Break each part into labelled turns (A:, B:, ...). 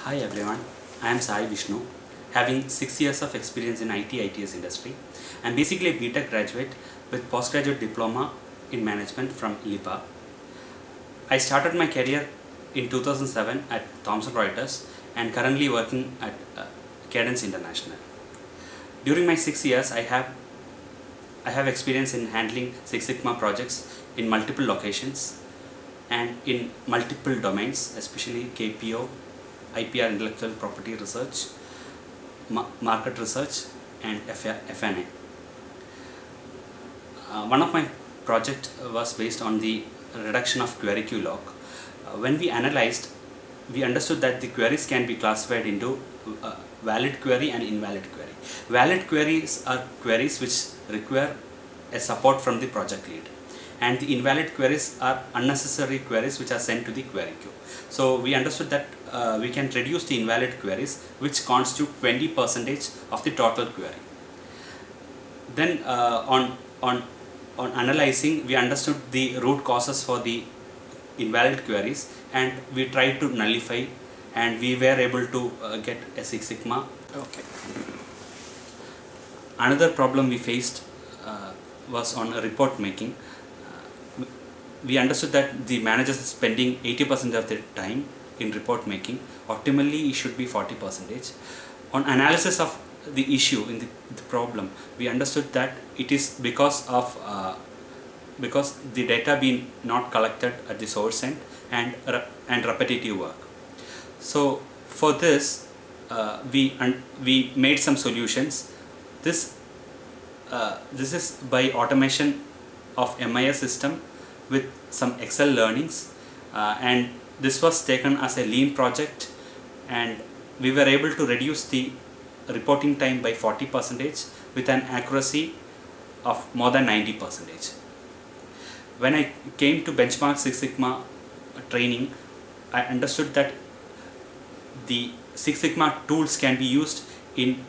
A: Hi everyone, I am Sai Vishnu, having 6 years of experience in IT/ITS industry. I am basically a BTech graduate with postgraduate diploma in management from LIPA. I started my career in 2007 at Thomson Reuters and currently working at Cadence International. During my 6 years, I have experience in handling Six Sigma projects in multiple locations and in multiple domains, especially KPO, IPR, intellectual property research, market research, and FNA. One of my project was based on the reduction of query queue log. When we analyzed, we understood that the queries can be classified into valid query and invalid query. Valid queries are queries which require a support from the project lead, and the invalid queries are unnecessary queries which are sent to the query queue. So we understood that we can reduce the invalid queries, which constitute 20% of the total query. Then on analyzing, we understood the root causes for the invalid queries, and we tried to nullify, and we were able to get a Six Sigma. Okay. Another problem we faced was on report making. We understood that the managers are spending 80% of their time in report making. Optimally, it should be 40%. On analysis of the issue in the problem, we understood that it is because the data being not collected at the source end and repetitive work. So for this, we made some solutions. This is by automation of MIS system with some Excel learnings, and this was taken as a lean project, and we were able to reduce the reporting time by 40% with an accuracy of more than 90%. When I came to benchmark Six Sigma training, I understood that the Six Sigma tools can be used in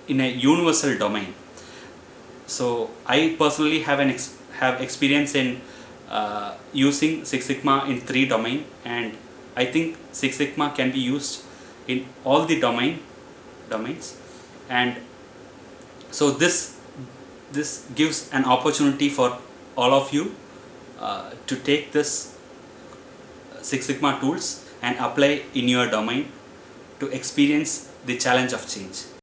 A: a universal domain. So I personally have experience in using Six Sigma in 3 domains, and I think Six Sigma can be used in all the domains, and so this gives an opportunity for all of you to take this Six Sigma tools and apply in your domain to experience the challenge of change.